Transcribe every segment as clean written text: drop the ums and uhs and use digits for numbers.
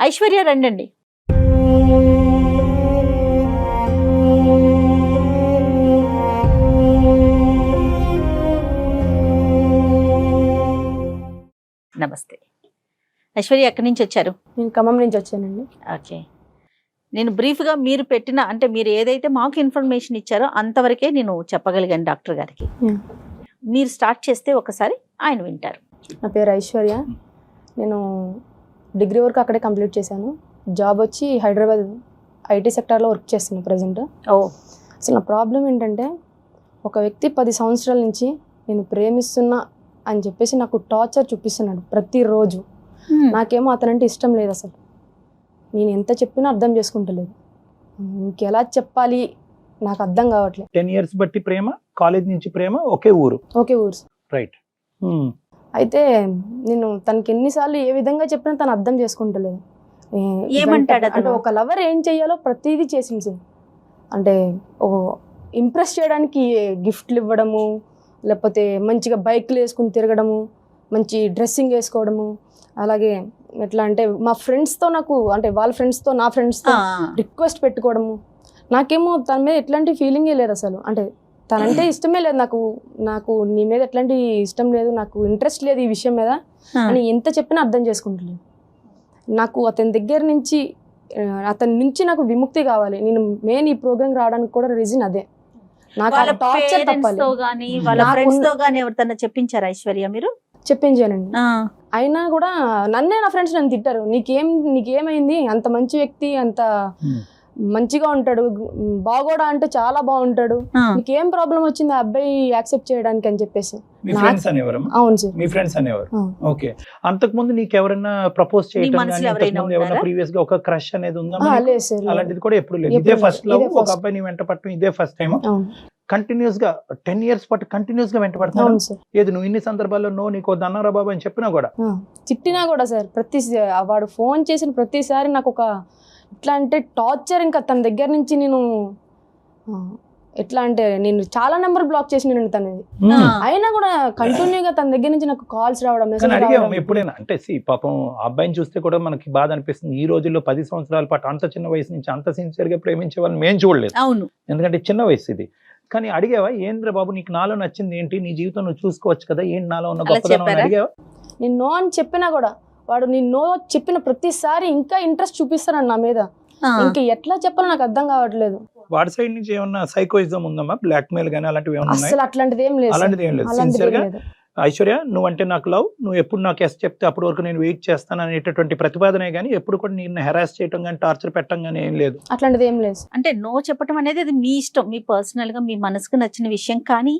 ఐశ్వర్య రండి. నమస్తే ఐశ్వర్య, ఎక్కడి నుంచి వచ్చారు? నేను ఖమ్మం నుంచి వచ్చానండి. ఓకే, నేను బ్రీఫ్గా మీరు పెట్టిన అంటే మీరు ఏదైతే మాకు ఇన్ఫర్మేషన్ ఇచ్చారో అంతవరకే నేను చెప్పగలిగాను డాక్టర్ గారికి. మీరు స్టార్ట్ చేస్తే ఒకసారి ఆయన వింటారు. నా పేరు ఐశ్వర్య. నేను డిగ్రీ వరకు అక్కడే కంప్లీట్ చేశాను. జాబ్ వచ్చి హైదరాబాద్ ఐటీ సెక్టార్లో వర్క్ చేస్తున్నాను ప్రజెంట్. అసలు నా ప్రాబ్లం ఏంటంటే, ఒక వ్యక్తి 10 సంవత్సరాల నుంచి నేను ప్రేమిస్తున్నా అని చెప్పేసి నాకు టార్చర్ చూపిస్తున్నాడు ప్రతిరోజు. నాకేమో అతనంటే ఇష్టం లేదు. అసలు నేను ఎంత చెప్పినా అర్థం చేసుకుంటలేదు. ఇంకెలా చెప్పాలి నాకు అర్థం కావట్లేదు. 10 years బట్టి ప్రేమ, కాలేజ్ నుంచి ప్రేమ, ఒకే ఊరు. రైట్. అయితే నేను తనకి ఎన్నిసార్లు ఏ విధంగా చెప్పినా తను అర్థం చేసుకుంటలేదు. ఏమంటాడు అంటే ఒక లవర్ ఏం చెయ్యాలో ప్రతిదీ చేసింది. అంటే ఇంప్రెస్ చేయడానికి గిఫ్ట్లు ఇవ్వడము, లేకపోతే మంచిగా బైక్లు వేసుకుని తిరగడము, మంచి డ్రెస్సింగ్ వేసుకోవడము, అలాగే ఎట్లా అంటే మా ఫ్రెండ్స్తో నాకు అంటే వాళ్ళ ఫ్రెండ్స్తో నా ఫ్రెండ్స్తో రిక్వెస్ట్ పెట్టుకోవడము. నాకేమో తన మీద ఎట్లాంటి ఫీలింగే లేదు అసలు. అంటే తనంటే ఇష్టమే లేదు నాకు నీ మీద ఎట్లాంటి ఇష్టం లేదు, నాకు ఇంట్రెస్ట్ లేదు ఈ విషయం మీద అని ఎంత చెప్పినా అర్థం చేసుకుంటలేదు. నాకు అతని దగ్గర నుంచి అతని నుంచి నాకు విముక్తి కావాలి. నేను మెయిన్ ఈ ప్రోగ్రామ్ రావడానికి కూడా రీజన్ అదే. నాకు టార్చర్ తప్పాలి. చెప్పించారు ఐశ్వర్య మీరు? చెప్పించానండి. అయినా కూడా నన్నే నా ఫ్రెండ్స్ నన్ను తిట్టారు. నీకేమైంది, అంత మంచి వ్యక్తి, అంత మంచిగా ఉంటాడు, బాగోడా అంటే చాలా బాగుంటాడు, నీకేం ప్రాబ్లం వచ్చింది ఆ అబ్బాయి యాక్సెప్ట్ చేయడానికి అని చెప్పేసి. అవును సార్, మీ ఫ్రెండ్స్ అనేవారు. ఓకే, అంతకు ముందు నీకు ఎవరైనా ప్రపోజ్ చేయడం ప్రీవియస్ గా ఒక క్రష్ అనేది ఉందా? లేదు సార్, అలాంటిది కూడా ఎప్పుడు లేదు. ఇదే ఫస్ట్ లవ్, ఒక అబ్బాయి నీ వెంట పట్టడం ఇదే ఫస్ట్ టైం. కంటిన్యూస్ గా 10 years పాటు కంటిన్యూస్ గా వెంట పడతాను. ఏది నువ్వు ఇన్ని సందర్భాల్లో నీకు దన్నారా బాబు అని చెప్పినా కూడా, తిట్టినా కూడా సార్, వాడు ఫోన్ చేసిన ప్రతిసారి నాకు ఒక ఎట్లా అంటే టార్చర్. ఇంకా తన దగ్గర నుంచి నేను ఎట్లా అంటే నేను చాలా నెంబర్ బ్లాక్ చేసిన తనది. అయినా కూడా కంటిన్యూగా తన దగ్గర నుంచి నాకు కాల్స్ రావడం. ఎప్పుడైనా అంటే పాపం అబ్బాయిని చూస్తే కూడా మనకి బాధ అనిపిస్తుంది. ఈ రోజుల్లో 10 సంవత్సరాల పాటు అంత చిన్న వయసు నుంచి అంత సిన్సియర్ గా ప్రేమించే వాళ్ళని మేము చూడలేదు. ఎందుకంటే చిన్న వయసు ఇది. కానీ అడిగావా, ఏంద్ర బాబు నీకు నాలో నచ్చింది ఏంటి, నీ జీవితం నువ్వు చూసుకోవచ్చు కదా, ఏంటి నాలో ఉన్న గొప్పదనం అడిగావా? నేను నో అని చెప్పినా కూడా వాడు నేను నో చెప్పిన ప్రతిసారి ఇంకా ఇంట్రెస్ట్ చూపిస్తాను నా మీద. ఇంకా ఎట్లా చెప్పాలో నాకు అర్థం కావట్లేదు. వాడి సైడ్ నుంచి ఏమన్నా సైకోయిజం ఉందమ్మా, బ్లాక్ మెయిల్ గానీ అలాంటివి ఏమన్నా? అసలు అట్లాంటిది ఏం లేదు. అలాంటిది ఏం లేదు. సిన్సియర్ గా ఐశ్వర్య నువ్వంటే నాకు లవ్, నువ్వు ఎప్పుడు నాకు ఎస్ చెప్తే అప్పటి వరకు నేను వెయిట్ చేస్తాను అనేటటువంటి ప్రతిపాదనే గానీ ఎప్పుడు కూడా నేను హెరాస్ చేయటం కానీ టార్చర్ పెట్టడం కానీ ఏం లేదు. అట్లాంటిది ఏం లేదు. అంటే నో చెప్పడం అనేది అది మీ ఇష్టం, మీ పర్సనల్ గా మీ మనసుకు నచ్చిన విషయం. కానీ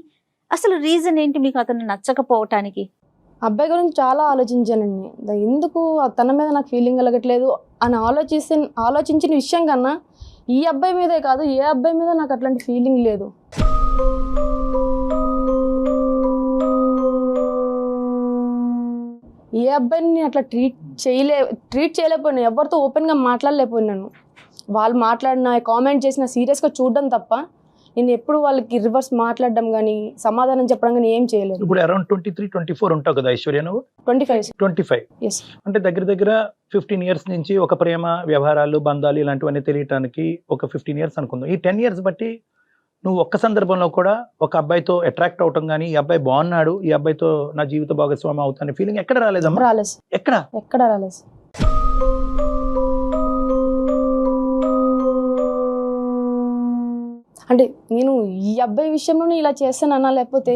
అసలు రీజన్ ఏంటి మీకు అతను నచ్చకపోవటానికి? అబ్బాయి గురించి చాలా ఆలోచించానండి. ఎందుకు తన మీద నాకు ఫీలింగ్ కలగట్లేదు అని ఆలోచించిన విషయం కన్నా ఈ అబ్బాయి మీదే కాదు, ఏ అబ్బాయి మీద నాకు అట్లాంటి ఫీలింగ్ లేదు. ఏ అబ్బాయిని నేను అట్లా ట్రీట్ చేయలేకపోయినా, ఎవరితో ఓపెన్గా మాట్లాడలేకపోయినాను. వాళ్ళు మాట్లాడిన కామెంట్ చేసిన సీరియస్గా చూడడం తప్ప నేను ఎప్పుడు వాళ్ళకి రివర్స్ మాట్లాడడం కానీ సమాధానం చెప్పడం కానీ ఏం చేయలేదు. ఇప్పుడు అరౌండ్ 23-24 ఉంటావు కదా ఐశ్వర్య నువ్వు? 25. Yes. అంటే దగ్గర 15 years నుంచి ఒక ప్రేమ వ్యవహారాలు బంధాలు ఇలాంటివన్నీ తెలియటానికి ఒక 15 years అనుకుందాం. ఈ 10 years బట్టి నువ్వు ఒక్క సందర్భంలో కూడా ఒక అబ్బాయితో అట్రాక్ట్ అవటం కానీ, ఈ అబ్బాయి బాగున్నాడు, ఈ అబ్బాయితో నా జీవిత భాగస్వామి అవుతానే ఫీలింగ్ ఎక్కడ రాలేదమ్మా? రాలేదు. ఎక్కడ రాలేదు. అంటే నేను ఈ అబ్బాయి విషయంలో ఇలా చేస్తానన్నా, లేకపోతే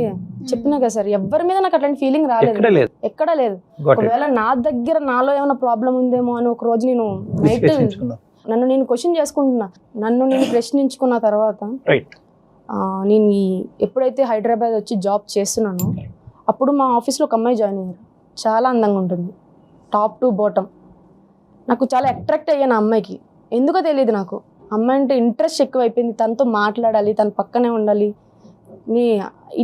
చెప్పినా కదా సార్, ఎవరి మీద నాకు అట్లాంటి ఫీలింగ్ రాలేదు, ఎక్కడ లేదు. ఒకవేళ నా దగ్గర నాలో ఏమైనా ప్రాబ్లం ఉందేమో అని ఒక రోజు నేను నైట్ నన్ను నేను క్వశ్చన్ చేసుకుంటున్నా. నన్ను నేను ప్రశ్నించుకున్న తర్వాత నేను ఎప్పుడైతే హైదరాబాద్ వచ్చి జాబ్ చేస్తున్నానో అప్పుడు మా ఆఫీస్లో ఒక అమ్మాయి జాయిన్ అయ్యారు. చాలా అందంగా ఉంటుంది, టాప్ టు బాటమ్. నాకు చాలా అట్రాక్ట్ అయ్యాను ఆ అమ్మాయికి. ఎందుకో తెలియదు, నాకు అమ్మాయి అంటే ఇంట్రెస్ట్ ఎక్కువైపోయింది. తనతో మాట్లాడాలి, తన పక్కనే ఉండాలి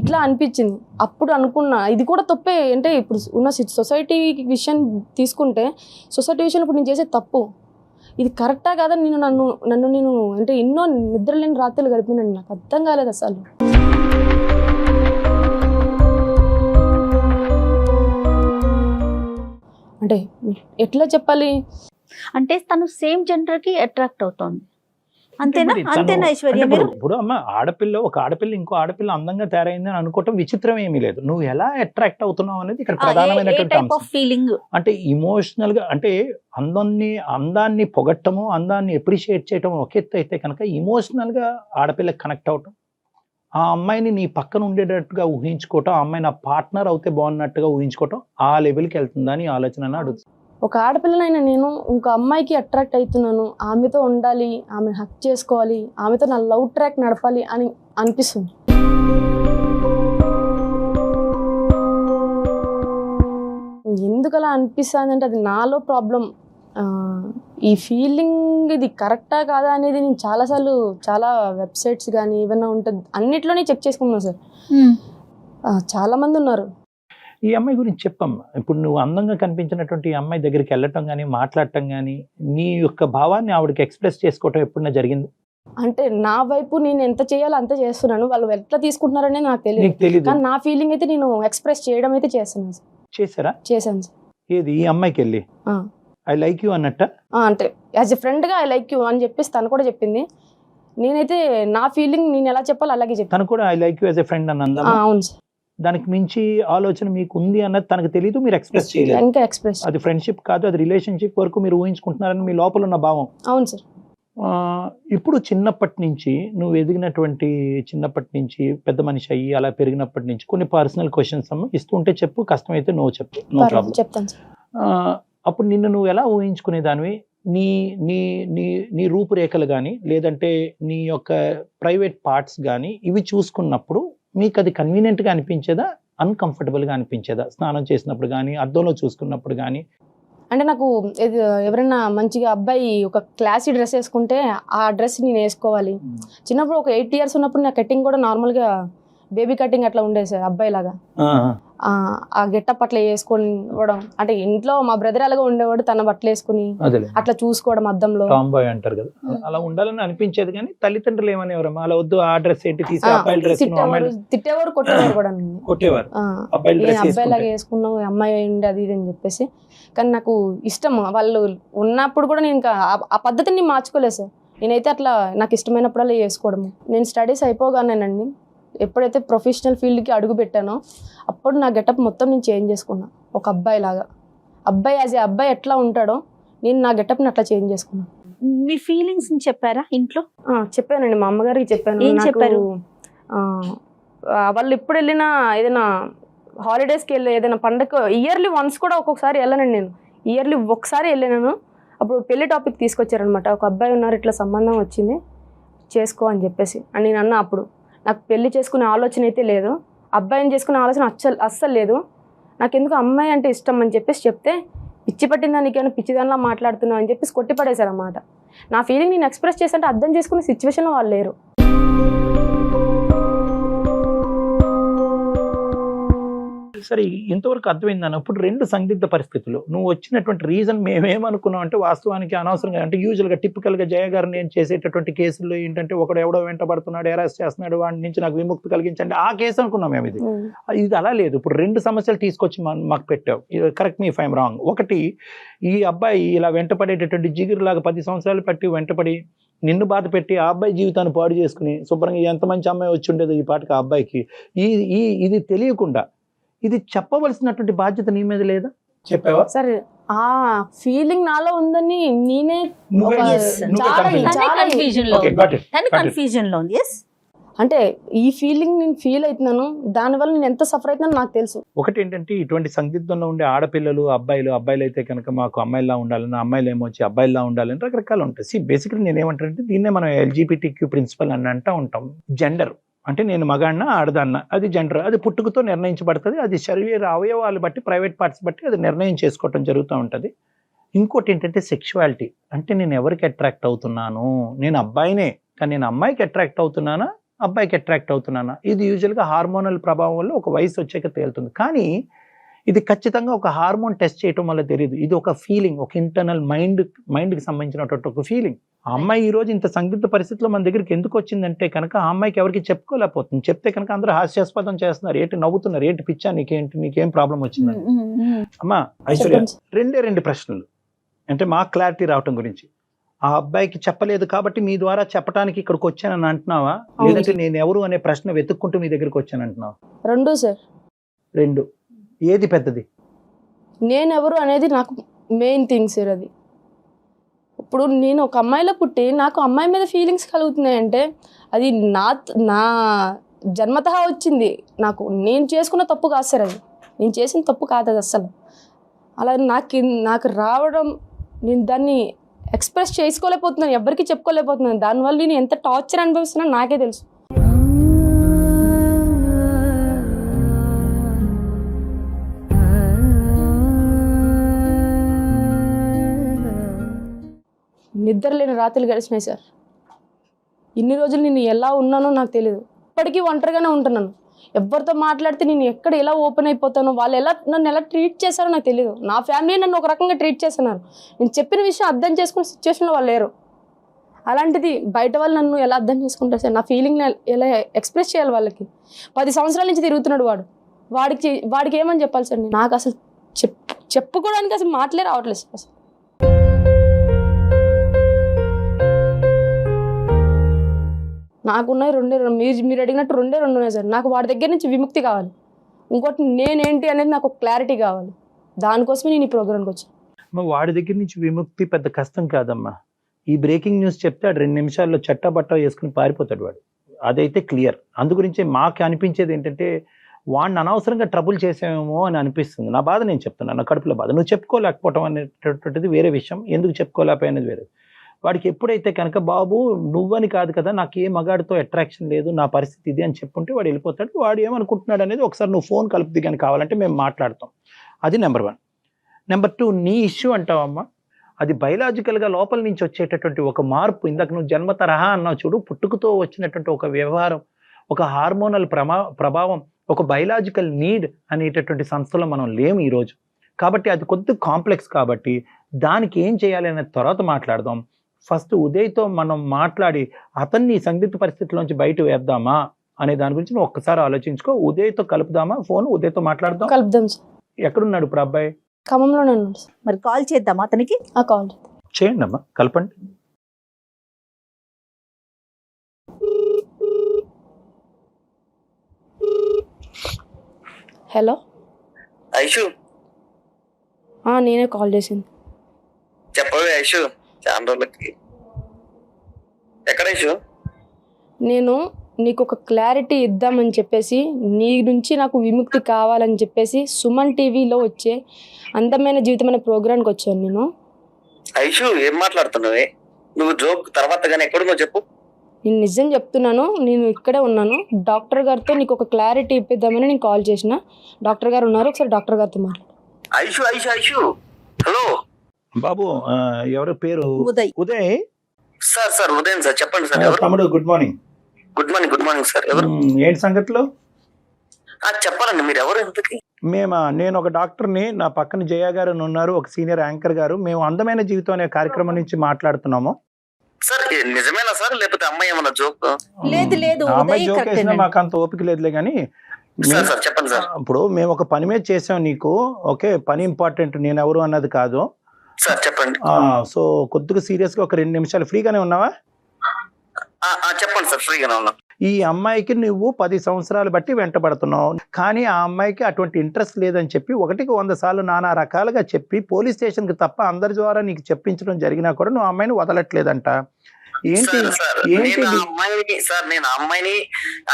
ఇట్లా అనిపించింది. అప్పుడు అనుకున్నా ఇది కూడా తప్పే. అంటే ఇప్పుడు ఉన్న సొసైటీ విషయం తీసుకుంటే, సొసైటీ విషయంలో ఇప్పుడు నేను చేసే తప్పు ఇది కరెక్టా కాదా? నన్ను నేను అంటే ఎన్నో నిద్రలేని రాత్రులు గడిపినాను. నాకు అర్థం కాలేదు అసలు. అంటే ఎట్లా చెప్పాలి, అంటే తను సేమ్ జెండర్ కి అట్రాక్ట్ అవుతోంది. అంటే అంతేనా మరి తను- అంతేనా ఐశ్వర్య అంటే మీరు? ఇప్పుడు అమ్మ ఒక ఆడపిల్ల ఇంకో ఆడపిల్ల అందంగా తయారైంది అని అనుకోవటం విచిత్రం ఏమీ లేదు. నువ్వు ఎలా అట్రాక్ట్ అవుతున్నావు అనేది ఇక్కడ ప్రధానమైనటువంటి టైప్ అంశం. Of feeling? అంటే ఇమోషనల్ గా, అంటే అందాన్ని పొగట్టము, అందాన్ని ఎప్రిషియేట్ చేయటం ఒక ఎత్తు అయితే కనుక ఇమోషనల్ గా ఆడపిల్లకి కనెక్ట్ అవటం, ఆ అమ్మాయిని నీ పక్కన ఉండేటట్టుగా ఊహించుకోవటం, ఆ అమ్మాయి నా పార్ట్నర్ అవుతే బాగున్నట్టుగా ఊహించుకోవటం, ఆ లెవెల్కి వెళ్తుందా అని ఆలోచన అడుగుతుంది. ఒక ఆడపిల్లనైనా నేను ఇంకో అమ్మాయికి అట్రాక్ట్ అవుతున్నాను, ఆమెతో ఉండాలి, ఆమెను హక్ చేసుకోవాలి, ఆమెతో నా లవ్ ట్రాక్ నడపాలి అని అనిపిస్తుంది. ఎందుకు అలా అనిపిస్తుంది అంటే అది నాలో ప్రాబ్లం. ఈ ఫీలింగ్ ఇది కరెక్టా కాదా అనేది నేను చాలా వెబ్సైట్స్ కానీ ఏమైనా ఉంటుంది అన్నిట్లోనే చెక్ చేసుకున్నాను సార్. చాలా మంది ఉన్నారు. ఈ అమ్మాయి గురించి చెప్పమ్మా. ఇప్పుడు నువ్వు అందంగా కనిపించినటువంటి ఈ అమ్మాయి దగ్గరికి వెళ్ళటం కానీ మాట్లాడటం కానీ నీ యొక్క భావాన్ని ఆవిడకి ఎక్స్ప్రెస్ చేసుకోవటం ఎప్పుడైనా జరిగింది? అంటే నా వైపు నేను ఎంత చేయాలో అంత చేస్తున్నాను, వాళ్ళు ఎట్లా తీసుకుంటున్నారనే నాకు తెలియదు. కానీ నా ఫీలింగ్ అయితే నేను ఎక్స్ప్రెస్ చేయడం అయితే చేస్తున్నాను సార్. చేశారా? చేశాను సార్. ఏది ఈ అమ్మాయికి వెళ్ళి ఐ లైక్ యూ అన్నట్ట? అంటే యాజ్ ఎ ఫ్రెండ్గా ఐ లైక్ యూ అని చెప్పేసి తను కూడా చెప్పింది. నేనైతే నా ఫీలింగ్ నేను ఎలా చెప్పాలో అలాగే చెప్పాను. తను కూడా I like you as a friend అని అందా? అవును సార్. దానికి మించి ఆలోచన మీకు ఉంది అన్నది తనకు తెలియదు, మీరు ఎక్స్ప్రెస్ చేయలేదు. ఇంకా ఎక్స్ప్రెస్ అది ఫ్రెండ్షిప్ కాదు, అది రిలేషన్షిప్ వరకు మీరు ఊహించుకుంటున్నారని మీ లోపల ఉన్న భావం. అవును సార్. ఇప్పుడు చిన్నప్పటి నుంచి నువ్వు ఎదిగినటువంటి చిన్నప్పటి నుంచి పెద్ద మనిషి అయ్యి అలా పెరిగినప్పటి నుంచి కొన్ని పర్సనల్ క్వశ్చన్స్ ఇస్తుంటే చెప్పు, కష్టమైతే నో చెప్పు, నో ప్రాబ్లం. చెప్తాను సార్. అప్పుడు నిన్ను నువ్వు ఎలా ఊహించుకునేదానివి? నీ నీ నీ నీ రూపురేఖలు కానీ లేదంటే నీ యొక్క ప్రైవేట్ పార్ట్స్ కానీ ఇవి చూసుకున్నప్పుడు మీకు అది కన్వీనియంట్గా అనిపించేదా, అన్కంఫర్టబుల్గా అనిపించేదా? స్నానం చేసినప్పుడు కానీ అద్దంలో చూసుకున్నప్పుడు కానీ? అంటే నాకు ఎవరైనా మంచిగా అబ్బాయి ఒక క్లాసీ డ్రెస్ వేసుకుంటే ఆ డ్రెస్ నేను వేసుకోవాలి. చిన్నప్పుడు ఒక 8 years ఉన్నప్పుడు నా కటింగ్ కూడా నార్మల్గా బేబీ కటింగ్ అట్లా ఉండేది సార్, అబ్బాయి లాగా. ఆ గెటప్ అట్లా వేసుకోవడం, అంటే ఇంట్లో మా బ్రదర్ అలాగా ఉండేవాడు, తన బట్టలు వేసుకుని అట్లా చూసుకోవడం అద్దంలో. టాంబాయ్ అంటారు కదా, అలా ఉండాలని అనిపించేది. కానీ తల్లిదండ్రులు ఏమనేవారు? అలా వద్దు, ఆ డ్రెస్ ఏంటి తీసి అబ్బాయి డ్రెస్. తిట్టేవారు, కొట్టేవారు కూడా. కొట్టేవారు, అబ్బాయి లాగా వేసుకున్నావు, అమ్మాయి అయింది అది ఇది అని చెప్పేసి. కానీ నాకు ఇష్టం, వాళ్ళు ఉన్నప్పుడు కూడా నేను ఇంకా ఆ పద్ధతిని నేను మార్చుకోలేదు సార్. నేనైతే అట్లా నాకు ఇష్టమైనప్పుడల్లా వేసుకోవడము. నేను స్టడీస్ అయిపోగానేనండి ఎప్పుడైతే ప్రొఫెషనల్ ఫీల్డ్కి అడుగు పెట్టానో అప్పుడు నా గెటప్ మొత్తం నేను చేంజ్ చేసుకున్నా. ఒక అబ్బాయి లాగా, అబ్బాయి యాజ్ ఏ అబ్బాయి ఎట్లా ఉంటాడో నేను నా గెటప్ని అట్లా చేంజ్ చేసుకున్నాను. మీ ఫీలింగ్స్ చెప్పారా ఇంట్లో? చెప్పానండి, మా అమ్మగారికి చెప్పాను. ఏం చెప్పారు? వాళ్ళు ఎప్పుడు వెళ్ళినా ఏదైనా హాలిడేస్కి వెళ్ళి ఏదైనా పండగ ఇయర్లీ వన్స్ కూడా ఒక్కొక్కసారి వెళ్ళానండి. నేను ఇయర్లీ ఒకసారి వెళ్ళాను. అప్పుడు పెళ్లి టాపిక్ తీసుకొచ్చారనమాట. ఒక అబ్బాయి ఉన్నారు, ఇట్లా సంబంధం వచ్చింది, చేసుకో అని చెప్పేసి. అని నేను అన్నా, అప్పుడు నాకు పెళ్లి చేసుకునే ఆలోచన అయితే లేదు, అబ్బాయిని చేసుకునే ఆలోచన అస్సలు లేదు, నాకు ఎందుకు అమ్మాయి అంటే ఇష్టం అని చెప్పేసి చెప్తే, పిచ్చి పట్టిందా నీకేమైనా పిచ్చిదానిలా మాట్లాడుతున్నావు అని చెప్పేసి కొట్టి పడేశారు అన్నమాట. నా ఫీలింగ్ నేను ఎక్స్ప్రెస్ చేస్తుంటే అర్థం చేసుకునే సిచ్యువేషన్లో వాళ్ళు లేరు. సరే, ఇంతవరకు అర్థమైందని. ఇప్పుడు 2 సందిగ్ధ పరిస్థితులు. నువ్వు వచ్చినటువంటి రీజన్ మేమేమనుకున్నాం అంటే వాస్తవానికి అనవసరంగా, అంటే యూజువల్గా టిపికల్గా జయ గారు నేను చేసేటటువంటి కేసుల్లో ఏంటంటే ఒకడు ఎవడో వెంటబడుతున్నాడు, అరెస్ట్ చేస్తున్నాడు, వాడి నుంచి నాకు విముక్తి కలిగించండి, ఆ కేసు అనుకున్నాం మేము. ఇది అలా లేదు. ఇప్పుడు 2 సమస్యలు తీసుకొచ్చి మాకు పెట్టావు. Correct me if I'm wrong. ఒకటి, ఈ అబ్బాయి ఇలా వెంటపడేటటువంటి జిగురులాగా 10 సంవత్సరాలు పట్టి వెంటపడి నిన్ను బాధ పెట్టి ఆ అబ్బాయి జీవితాన్ని పాడు చేసుకుని శుభ్రంగా ఎంత మంచి అమ్మాయి వచ్చి ఉండేది ఈ పాటికి ఆ అబ్బాయికి, ఇది తెలియకుండా ఇది చెప్పవలసినటువంటి బాధ్యత నీ మీద లేదా? చెప్పావా? సరే, ఆ ఫీలింగ్ నాలో ఉందని నేనే కన్ఫ్యూజన్ లో ఉంది. అంటే ఈ ఫీలింగ్ నేను ఫీల్ అవుతున్నాను, దానివల్ల నేను ఎంత సఫర్ అవుతున్నాను నాకు తెలుసు. ఒకటి ఏంటంటే ఇటువంటి సందిగ్ధంలో ఉండే ఆడపిల్లలు, అబ్బాయిలు అయితే కనుక మాకు అమ్మాయిలా ఉండాలని, అమ్మాయిలు ఏమో వచ్చి అబ్బాయిలా ఉండాలని రకరకాలు ఉంటాయి. బేసిక్లీ నేనేమంటానంటే దీన్నే మనం LGBTQ ప్రిన్సిపల్ అని అంటూ ఉంటాం. జెండర్ అంటే నేను మగాడినా ఆడదాన్న, అది జెండర్, అది పుట్టుకతో నిర్ణయించబడుతుంది. అది శరీర అవయవాలు బట్టి, ప్రైవేట్ పార్ట్స్ బట్టి అది నిర్ణయం చేసుకోవటం జరుగుతూ ఉంటుంది. ఇంకోటి ఏంటంటే సెక్షువాలిటీ, అంటే నేను ఎవరికి అట్రాక్ట్ అవుతున్నాను, నేను అబ్బాయినే కానీ నేను అమ్మాయికి అట్రాక్ట్ అవుతున్నానా, అబ్బాయికి అట్రాక్ట్ అవుతున్నానా, ఇది యూజువల్గా హార్మోనల్ ప్రభావం వల్ల ఒక వయసు వచ్చాక తేలుతుంది. కానీ ఇది ఖచ్చితంగా ఒక హార్మోన్ టెస్ట్ చేయటం వల్ల తెలియదు. ఇది ఒక ఫీలింగ్, ఒక ఇంటర్నల్ మైండ్కి సంబంధించినటువంటి ఒక ఫీలింగ్. ఆ అమ్మాయి ఈ రోజు ఇంత సందిగ్ధ పరిస్థితిలో మన దగ్గరికి ఎందుకు వచ్చిందంటే కనుక ఆ అమ్మాయికి ఎవరికి చెప్పుకోలేకపోతుంది. చెప్తే కనుక అందరూ హాస్యాస్పదం చేస్తున్నారు, ఏంటి నవ్వుతున్నారు, ఏంటి పిచ్చా నీకేం ప్రాబ్లం వచ్చిందని. అమ్మా ఐశ్వర్య, 2 ప్రశ్నలు. అంటే మాకు క్లారిటీ రావటం గురించి. ఆ అబ్బాయికి చెప్పలేదు కాబట్టి మీ ద్వారా చెప్పడానికి ఇక్కడికి వచ్చానని అంటున్నావా, లేదంటే నేను ఎవరు అనే ప్రశ్న వెతుక్కుంటూ మీ దగ్గరికి వచ్చాను అంటున్నావా? రెండు సార్. రెండు. ఏది పెద్దది? నేను ఎవరు అనేది నాకు మెయిన్ థింగ్ సార్. అది ఇప్పుడు నేను ఒక అమ్మాయిలో పుట్టి నాకు అమ్మాయి మీద ఫీలింగ్స్ కలుగుతున్నాయంటే అది నా జన్మతః వచ్చింది. నేను చేసుకున్న తప్పు కాదు సార్, అది నేను చేసిన తప్పు కాదు అది అస్సలు. అలా నాకు రావడం, నేను దాన్ని ఎక్స్ప్రెస్ చేసుకోలేకపోతున్నాను, ఎవరికి చెప్పుకోలేకపోతున్నాను. దానివల్ల నేను ఎంత టార్చర్ అనుభవిస్తున్నానో నాకే తెలుసు. నిద్ర లేని రాత్రులు గడిచినాయి సార్. ఇన్ని రోజులు నేను ఎలా ఉన్నానో నాకు తెలియదు. ఇప్పటికీ ఒంటరిగానే ఉంటున్నాను. ఎవరితో మాట్లాడితే నేను ఎక్కడ ఎలా ఓపెన్ అయిపోతానో, వాళ్ళు నన్ను ఎలా ట్రీట్ చేశారో నాకు తెలియదు. నా ఫ్యామిలీ నన్ను ఒక రకంగా ట్రీట్ చేస్తున్నారు. నేను చెప్పిన విషయం అర్థం చేసుకునే సిచ్యువేషన్లో వాళ్ళు లేరు. అలాంటిది బయట వాళ్ళు నన్ను ఎలా అర్థం చేసుకుంటారు సార్? నా ఫీలింగ్ని ఎలా ఎక్స్ప్రెస్ చేయాలి వాళ్ళకి? 10 సంవత్సరాల నుంచి తిరుగుతున్నాడు వాడికి ఏమని చెప్పాలి సార్? నాకు అసలు చెప్పుకోవడానికి అసలు మాటలే రావట్లేదు సార్. అసలు నాకున్నాయి మీరు అడిగినట్టు రెండే ఉన్నాయి సార్. నాకు వాడి దగ్గర నుంచి విముక్తి కావాలి. ఇంకోటి నేనేంటి అనేది నాకు క్లారిటీ కావాలి. దానికోసమే నేను ఈ ప్రోగ్రామ్కి వచ్చాను. వాడి దగ్గర నుంచి విముక్తి పెద్ద కష్టం కాదమ్మా. ఈ బ్రేకింగ్ న్యూస్ చెప్తే 2 నిమిషాల్లో చట్టబట్ట వేసుకుని పారిపోతాడు వాడు. అదైతే క్లియర్. అందుగురించి మాకు అనిపించేది ఏంటంటే వాడిని అనవసరంగా ట్రబుల్ చేసామేమో అని అనిపిస్తుంది. నా బాధ నేను చెప్తున్నాను, నా కడుపులో బాధ. నువ్వు చెప్పుకోలేకపోవటం అనేటటువంటిది వేరే విషయం, ఎందుకు చెప్పుకోలేకపోయినది వేరే. వాడికి ఎప్పుడైతే కనుక బాబు నువ్వని కాదు కదా, నాకు ఏ మగాడితో అట్రాక్షన్ లేదు, నా పరిస్థితి ఇది అని చెప్పుంటే వాడు వెళ్ళిపోతాడు. వాడు ఏమనుకుంటున్నాడు అనేది ఒకసారి నువ్వు ఫోన్ కలుపుది కానీ కావాలంటే మేము మాట్లాడతాం. అది నెంబర్ 1. నెంబర్ 2, నీ ఇష్యూ అంటావమ్మా, అది బయలాజికల్గా లోపల నుంచి వచ్చేటటువంటి ఒక మార్పు. ఇందాక నువ్వు జన్మ తరహా అన్నావు చూడు, పుట్టుకతో వచ్చినటువంటి ఒక వ్యవహారం, ఒక హార్మోనల్ ప్రభావం, ఒక బయలాజికల్ నీడ్ అనేటటువంటి సంస్థలో మనం లేము ఈరోజు. కాబట్టి అది కొద్ది కాంప్లెక్స్. కాబట్టి దానికి ఏం చేయాలి అనేది తర్వాత మాట్లాడదాం. ఫస్ట్ ఉదయ్తో మనం మాట్లాడి అతన్ని సందిగ్ధ పరిస్థితుల్లోంచి బయట వేద్దామా అనే దాని గురించి నువ్వు ఒక్కసారి ఆలోచించుకో. ఉదయ్తో కలుపుదామా ఫోన్? ఉదయ్తో మాట్లాడదాం. కలుపుదాం సార్. ఎక్కడున్నాడు ఇప్పుడు అబ్బాయి? ఖమ్మంలోనే ఉన్నాడు సార్. మరి కాల్ చేద్దామా అతనికి? కాల్ చేయండి అమ్మా, కలపండి. హలో ఐషు, నేనే కాల్ చేసింది. చెప్పవే ఐషు, చాలా రోజులకి. ఎక్కడ ఐషు? నేను నీకు ఒక క్లారిటీ ఇద్దామని చెప్పేసి, నీ నుంచి నాకు విముక్తి కావాలని చెప్పేసి సుమన్ టీవీలో వచ్చే అందమైన జీవితం అనే ప్రోగ్రామ్కి వచ్చాను నేను. ఐషు, ఏం మాట్లాడుతున్నావే నువ్వు? జోక్ తర్వాత కానీ ఎక్కడున్నావు చెప్పు. నేను నిజం చెప్తున్నాను, నేను ఇక్కడే ఉన్నాను. డాక్టర్ గారితో నీకు ఒక క్లారిటీ ఇప్పిద్దామని నేను కాల్ చేసిన. డాక్టర్ గారు ఉన్నారు, ఒకసారి డాక్టర్ గారితో మాట్లాడు. ఐషు ఐషు ఐషు, హలో బాబు, ఎవరు పేరు? ఉదయ్. ఉదయ్ సార్ ఉదయం సార్, చెప్పండి సార్. ఎవరు? తమ్ముడు, good morning. Good morning sir. ఎవరు? ఏంటి సంగతులు? చెప్పాలండి, మీరు ఎవరు ఇంతకి? నేను ఒక డాక్టర్ని, నా పక్కన జయ గారు ఉన్నారు, ఒక సీనియర్ యాంకర్ గారు. మేము అందమైన జీవితం అనే కార్యక్రమం నుంచి మాట్లాడుతున్నాము. సార్ నిజమేనా సార్, లేకపోతే అమ్మాయి ఏమన్నా జోక్? లేదు, అమ్మాయి జోక్ వేసినా మాకు అంత ఓపిక లేదులే కానీ. సార్ చెప్పండి సార్. ఇప్పుడు మేము ఒక పని మీద చేసాం నీకు, ఓకే? పని ఇంపార్టెంట్, నేను ఎవరు అన్నది కాదు సార్. చెప్పండి. సో కొద్దిగా సీరియస్ గా ఒక 2 నిమిషాలు ఫ్రీగానే ఉన్నావా? చెప్పండి సార్, ఫ్రీగానే ఉన్నా. ఈ అమ్మాయికి నువ్వు 10 సంవత్సరాలు బట్టి వెంటబడుతున్నావు, కానీ ఆ అమ్మాయికి అటువంటి ఇంట్రెస్ట్ లేదని చెప్పి 100 సార్లు నానా రకాలుగా చెప్పి పోలీస్ స్టేషన్కి తప్ప అందరి ద్వారా నీకు చెప్పించడం జరిగినా కూడా నువ్వు అమ్మాయిని వదలట్లేదంట. ఏంటి నేను అమ్మాయిని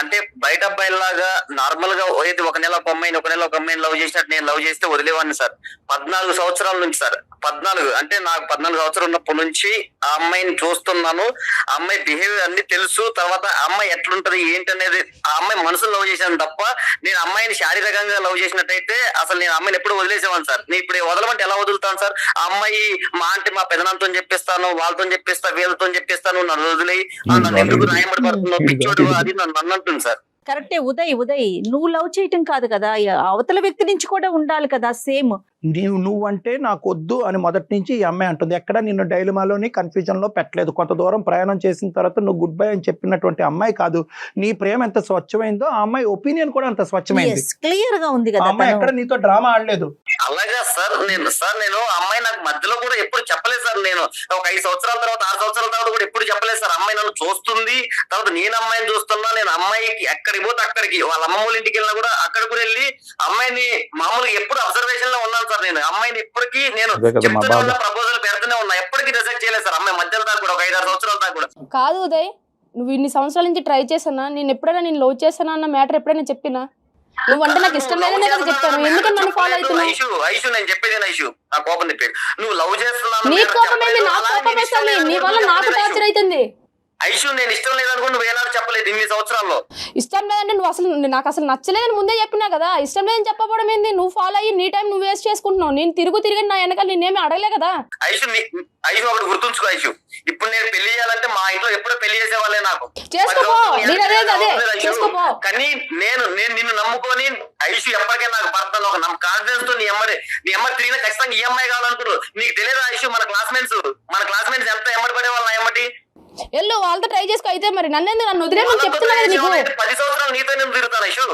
అంటే బయట అబ్బాయిలాగా నార్మల్ గా ఏది ఒక నెల ఒక అమ్మాయిని లవ్ చేసినట్టు నేను లవ్ చేస్తే వదిలేవాడిని సార్. 14 సంవత్సరాల నుంచి సార్. 14 అంటే నాకు 14 సంవత్సరాలు ఉన్నప్పటి నుంచి ఆ అమ్మాయిని చూస్తున్నాను. ఆ అమ్మాయి బిహేవియర్ అన్ని తెలుసు. తర్వాత ఆ అమ్మాయి ఎట్లుంటది ఏంటనేది ఆ అమ్మాయి మనసులో లవ్ చేశాను తప్ప నేను అమ్మాయిని శారీరకంగా లవ్ చేసినట్టయితే అసలు నేను అమ్మాయిని ఎప్పుడు వదిలేసేవాను సార్. నేను ఇప్పుడు వదలమంటే ఎలా వదులుతాను సార్? ఆ అమ్మాయి మా అంటే మా పెదనాంతో చెప్పిస్తాను, వాళ్ళతో చెప్పిస్తా, వీళ్ళతో చెప్పిస్తాను, నన్ను వదిలేయి, నన్ను ఎందుకు రాయబడి పడుతున్నావు పిచ్చోడు అది నన్ను అంటుంది సార్. కరెక్టే ఉదయ్. నువ్వు లవ్ చేయటం కాదు కదా, అవతల వ్యక్తి నుంచి కూడా ఉండాలి కదా సేమ్. నువ్వంటే నాకు వద్దు అని మొదటి నుంచి ఈ అమ్మాయి అంటుంది. ఎక్కడ నిన్ను డైలమాలోని కన్ఫ్యూజన్లో పెట్టలేదు. కొంత దూరం ప్రయాణం చేసిన తర్వాత నువ్వు గుడ్ బై అని చెప్పినటువంటి అమ్మాయి కాదు. నీ ప్రేమ ఎంత స్వచ్ఛమైందో ఆ అమ్మాయి ఒపీనియన్ కూడా అంత స్వచ్ఛమైంది. క్లియర్ గా ఉంది ఆ కదా అమ్మాయి ఎక్కడ నీతో డ్రామా ఆడలేదు. అలాగా సార్ నేను అమ్మాయి నాకు మధ్యలో కూడా ఎప్పుడు చెప్పలేదు సార్. నేను ఒక 5 సంవత్సరాల తర్వాత 6 సంవత్సరాల తర్వాత కూడా ఎప్పుడు చెప్పలేదు సార్. అమ్మాయి నన్ను చూస్తుంది, తర్వాత నేను అమ్మాయిని చూస్తున్నా. నేను అమ్మాయికి ఎక్కడికి పోతే అక్కడికి, వాళ్ళ అమ్మమ్మ ఇంటికి వెళ్ళినా కూడా అక్కడికి కూడా వెళ్ళి అమ్మాయిని మామూలుగా ఎప్పుడు అబ్జర్వేషన్ లో ఉన్నాను సార్. నేను అమ్మాయిని ఇప్పటికీ నేను చెప్తూనే ఉన్నా, ప్రపోజల్ పెడుతూనే ఉన్నా, ఎప్పటికీ రిజెక్ట్ చేయలేదు సార్. అమ్మాయి మధ్యలో దాకా కూడా ఒక 5-6 సంవత్సరాల దాకా కూడా. కాదు ఉదయ్, నువ్వు ఇన్ని సంవత్సరాల నుంచి ట్రై చేసానా? నేను ఎప్పుడైనా నేను లవ్ చేసానా అన్న మ్యాటర్ ఎప్పుడైనా చెప్పినా? నువ్వంటే నాకు ఇష్టం లేదనే కదా చెప్తాను. ఎందుకని నన్ను ఫాలో అవుతున్నావు? ఐషు నేను చెప్పేది ఐషు, నా కోపం తిప్పేది. నువ్వు లవ్ చేస్తున్నావు, నీ కోపం ఏంది? నా కోపం వస్తుంది. నీ వల్ల నాకు టార్చర్ అవుతుంది. ఐషు నేను ఇష్టం లేదనుకో నువ్వు ఏనాడు చెప్పలేదు ఇన్ని సంవత్సరాల్లో. ఇష్టం లేదంటే నువ్వు అసలు నాకు అసలు నచ్చలేదని ముందే చెప్పినా కదా. ఇష్టం లేదని చెప్పబడం ఏంది? నువ్వు ఫాలో అయ్యి నీ టైం నువ్వు వేస్ట్ చేసుకుంటున్నావు. నేను తిరిగి నా వెనకాల నేనేమి అడగలే కదా. ఐషు ఒకటి గుర్తుంచుకో ఐషు, ఇప్పుడు నేను పెళ్లి చేయాలంటే మా ఇంట్లో ఎప్పుడో పెళ్లి చేసేవాళ్ళే నాకు. చేసుకోపో, చేసుకోపో. కానీ నేను నిన్ను నమ్ముకొని ఐషు ఎప్పటికైనా నాకు పడతాను ఒక కాన్ఫిడెన్స్ తో నీ అమ్మడి తిరిగిన ఖచ్చితంగా ఈ అమ్మాయి కావాలనుకున్నావు. నీకు తెలియదు ఐషు, మన క్లాస్మేట్స్ ఎంత ఎమ్మడి పడేవాళ్ళు నా ఎమ్మటి. ఎల్లు వాళ్ళతో ట్రై చేసుకో. అయితే మరి నన్ను వదిలేమని చెప్తున్నా కదా నీకు. 10 సంవత్సరాలు నీతో నేను తిరుగుతాను ఐషు.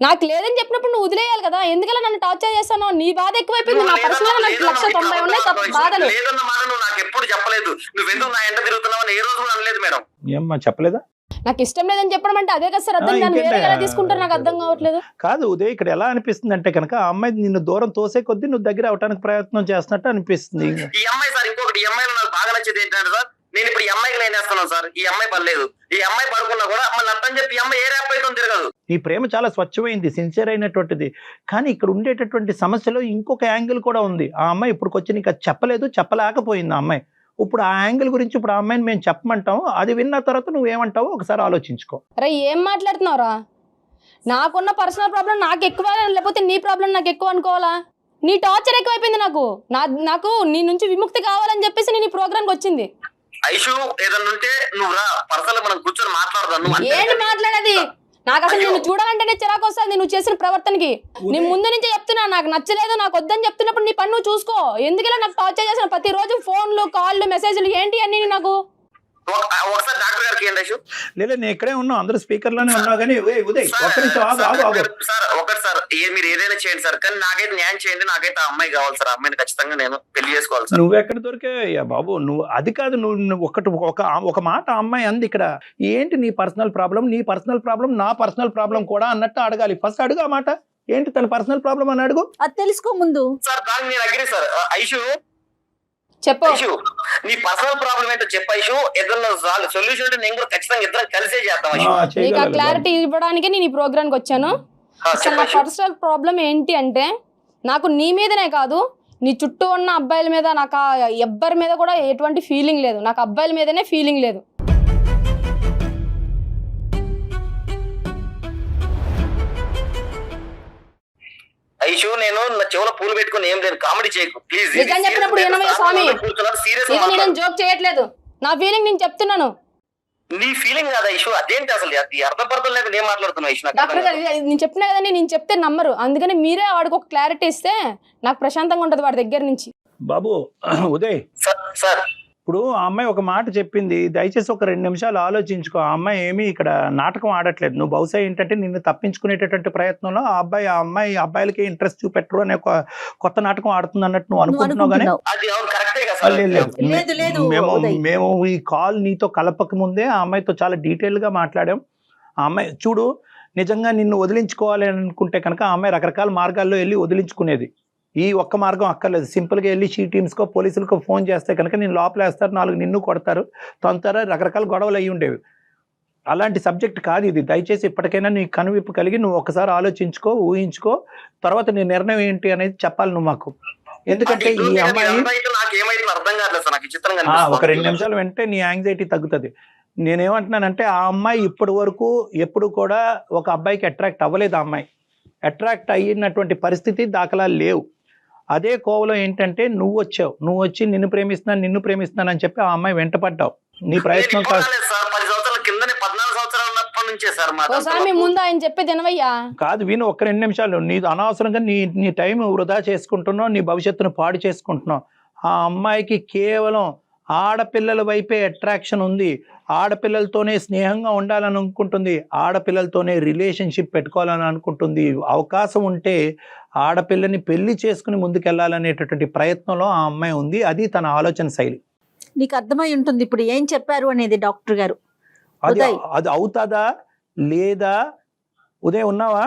నాకు లేదని చెప్పినప్పుడు నువ్వు వదిలేయాలి కదా. ఎందుకలా నన్ను టార్చర్ చేస్తాను? నీ బాధ ఎక్కువైపోయింది. నా పర్సనల్ నాకు 190 ఉన్నాయి బాధలు. లేదన్న మాట నువ్వు నాకు ఎప్పుడు చెప్పలేదు. నువ్వెందుకు నా ఎంట తిరుగుతున్నావు అని ఏ రోజు కూడా అనలేదు మేడం. ఏమ్మా చెప్పలేదా? నాకు ఇష్టం లేదని చెప్పడం అంటే అదే కదా సార్ అర్థం. దాన్ని వేరే ఎలా తీసుకుంటారు నాకు అర్థం కావట్లేదు. కాదు ఉదయ్, ఇక్కడ ఎలా అనిపిస్తుంది అంటే కనుక ఆ అమ్మాయి నిన్ను దూరం తోసే కొద్దీ నువ్వు దగ్గర అవడానికి ప్రయత్నం చేస్తున్నట్టు అనిపిస్తుంది. ఈ అమ్మాయి సార్ ఇంకొకటి, ఈ అమ్మాయిలో నాకు బాగా నచ్చేది ఏంటంటే సార్, నేను ఇప్పుడు ఈ అమ్మాయికి లైన్ వేస్తున్నాను సార్. ఈ అమ్మాయి పర్లేదు, ఈ అమ్మాయి పడుకున్నా కూడా మళ్ళీ అర్థం చెప్పి ఈ అమ్మాయి ఏ ర్యాప్ అయితే తిరగదు. నీ ప్రేమ చాలా స్వచ్ఛమైంది, సిన్సియర్ అయినటువంటిది. కానీ ఇక్కడ ఉండేటటువంటి సమస్యలో ఇంకొక యాంగిల్ కూడా ఉంది. ఆ అమ్మాయి ఇప్పుడుకొచ్చి నీకు అది చెప్పలేదు, చెప్పలేకపోయింది ఆ అమ్మాయి. ఇప్పుడు ఆ యాంగిల్ గురించి ఇప్పుడు ఆ అమ్మాయిని మేము చెప్పమంటాం. అది విన్న తర్వాత నువ్వేమంటావో ఒకసారి ఆలోచించుకో. అరే ఏం మాట్లాడుతున్నావురా? నాకున్న పర్సనల్ ప్రాబ్లం నాకు ఎక్కువ, లేకపోతే నీ ప్రాబ్లం నాకు ఎక్కువ అనుకోవాలా? నీ టార్చర్ ఎక్కువైపోయింది నాకు నీ నుంచి విముక్తి కావాలని చెప్పేసి నేను ఈ ప్రోగ్రామ్కి వచ్చింది. ఐషు ఏదన్నా ఉంటే నువ్వు రా, పర్సనల్ మనం కూర్చొని మాట్లాడదాం. ఏంటి మాట్లాడేది? నాకు అసలు నేను చూడాలంటేనే చిరాకు వస్తుంది నువ్వు చేసిన ప్రవర్తనకి. నేను ముందు నుంచే చెప్తున్నా, నాకు నచ్చలేదు, నాకు వద్దని చెప్తున్నప్పుడు నీ పని నువ్వు చూసుకో. ఎందుకలా నాకు టార్చర్ చేసిన ప్రతిరోజు ఫోన్లు, కాళ్ళు, మెసేజ్లు ఏంటి అన్ని నాకు? ఒకసారి డాక్టర్ గారికి ఏంటి ఐషు? లేదా నేను ఇక్కడే ఉన్నావు, అందరూ స్పీకర్లోనే ఉన్నావు. కానీ ఉదయ్ సార్ ఒకటి సార్, మీరు ఏదైనా చేయండి సార్, కానీ నాకైతే న్యాయం చేయండి. నాకైతే ఆ అమ్మాయి కావాలి సార్. అమ్మాయిని ఖచ్చితంగా నేను పెళ్లి చేసుకోవాలి సార్. నువ్వు ఎక్కడ దొరికావయ్యా బాబు? నువ్వు అది కాదు, నువ్వు ఒక మాట అమ్మాయి అంది ఇక్కడ. ఏంటి నీ పర్సనల్ ప్రాబ్లం, నీ పర్సనల్ ప్రాబ్లం నా పర్సనల్ ప్రాబ్లం కూడా అన్నట్టు అడగాలి. ఫస్ట్ అడుగు ఆ మాట. ఏంటి తన పర్సనల్ ప్రాబ్లం అని అడుగు. అది తెలుసుకో ముందు. సార్ దానికి నేను అగ్రీ సార్. ఐషు చెప్పు, నీ పర్సనల్ ప్రాబ్లం ఏంటో చెప్పు ఐషు. ఏదన్నా సొల్యూషన్ అంటే నేను కూడా ఖచ్చితంగా ఇద్దరం కలిసే చేద్దాం ఐషు. నీకు ఆ క్లారిటీ ఇవ్వడానికి నేను ఈ ప్రోగ్రామ్కి వచ్చాను. అసలు నా పర్సనల్ ప్రాబ్లం ఏంటి అంటే, నాకు నీ మీదనే కాదు, నీ చుట్టూ ఉన్న అబ్బాయిల మీద, నాకు ఎవ్వరి మీద కూడా ఎటువంటి ఫీలింగ్ లేదు. నాకు అబ్బాయిల మీదనే ఫీలింగ్ లేదు. ఐషు నేను నా చెవులో పూలు పెట్టుకుని ఏం లేదు, కామెడీ చేయకు ప్లీజ్. నిజం చెప్పినప్పుడు ఏమయ్య స్వామి, నేను జోక్ చేయట్లేదు. నా ఫీలింగ్ నేను చెప్తున్నాను. నీ ఫీలింగ్ కాదా ఐషు? అదేంటి అసలు అర్థపర్థం లేక నేను మాట్లాడుతున్నా ఐషు. డాక్టర్ గారు నేను చెప్పినా కదండి, నేను చెప్తే నమ్మరు. అందుకని మీరే వాడికి ఒక క్లారిటీ ఇస్తే నాకు ప్రశాంతంగా ఉంటది వాడి దగ్గర నుంచి. బాబు ఉదయ్ సార్, ఇప్పుడు ఆ అమ్మాయి ఒక మాట చెప్పింది, దయచేసి ఒక 2 నిమిషాలు ఆలోచించుకో. ఆ అమ్మాయి ఏమీ ఇక్కడ నాటకం ఆడట్లేదు. నువ్వు బహుశా ఏంటంటే నిన్ను తప్పించుకునేటటువంటి ప్రయత్నంలో ఆ అబ్బాయిలకి ఇంట్రెస్ట్ చూపెట్టరు అనే ఒక కొత్త నాటకం ఆడుతుంది అన్నట్టు నువ్వు అనుకుంటున్నావు. కానీ మేము ఈ కాల్ నీతో కలపక ముందే ఆ అమ్మాయితో చాలా డీటెయిల్ గా మాట్లాడాం. ఆ అమ్మాయి చూడు, నిజంగా నిన్ను వదిలించుకోవాలి అనుకుంటే కనుక ఆ అమ్మాయి రకరకాల మార్గాల్లో వెళ్ళి వదిలించుకునేది. ఈ ఒక్క మార్గం అక్కర్లేదు. సింపుల్గా వెళ్ళి షీ టీమ్స్కో పోలీసులకో ఫోన్ చేస్తే కనుక నేను లోపలేస్తారు, 4 నిన్ను కొడతారు, తొందర రకరకాల గొడవలు అయ్యి ఉండేవి. అలాంటి సబ్జెక్ట్ కాదు ఇది. దయచేసి ఇప్పటికైనా నీ కనువిప్పు కలిగి నువ్వు ఒకసారి ఆలోచించుకో, ఊహించుకో, తర్వాత నీ నిర్ణయం ఏంటి అనేది చెప్పాలి నువ్వు మాకు. ఎందుకంటే ఈ అమ్మాయి ఒక 2 నిమిషాలు వెంటనే నీ యాంగ్జైటీ తగ్గుతుంది. నేనేమంటున్నానంటే ఆ అమ్మాయి ఇప్పటి వరకు ఎప్పుడు కూడా ఒక అబ్బాయికి అట్రాక్ట్ అవ్వలేదు. ఆ అమ్మాయి అట్రాక్ట్ అయినటువంటి పరిస్థితి దాఖలాలు లేవు. అదే కోవలో ఏంటంటే నువ్వు వచ్చి నిన్ను ప్రేమిస్తున్నాను అని చెప్పి ఆ అమ్మాయి వెంటపడ్డావు. నీ ప్రయత్నం 10 సంవత్సరాల కింద నేను 14 సంవత్సరాలు ఉన్నప్పటి నుంచే సార్ మా ఒకసారి ముందు ఆయన చెప్పేది వినవయ్యా. కాదు విను, ఒక్క 2 నిమిషాలు. నీ అనవసరంగా నీ టైం వృధా చేసుకుంటున్నావు, నీ భవిష్యత్తును పాడు చేసుకుంటున్నావు. ఆ అమ్మాయికి కేవలం ఆడపిల్లల వైపే అట్రాక్షన్ ఉంది, ఆడపిల్లలతోనే స్నేహంగా ఉండాలని అనుకుంటుంది, ఆడపిల్లలతోనే రిలేషన్షిప్ పెట్టుకోవాలని అనుకుంటుంది. అవకాశం ఉంటే ఆడపిల్లని పెళ్లి చేసుకుని ముందుకెళ్లాలనేటటువంటి ప్రయత్నంలో ఆ అమ్మాయి ఉంది. అది తన ఆలోచన శైలి. నీకు అర్థమై ఉంటుంది ఇప్పుడు ఏం చెప్పారు అనేది డాక్టర్ గారు. అది అవుతుందా లేదా? ఉదయ్ ఉన్నావా?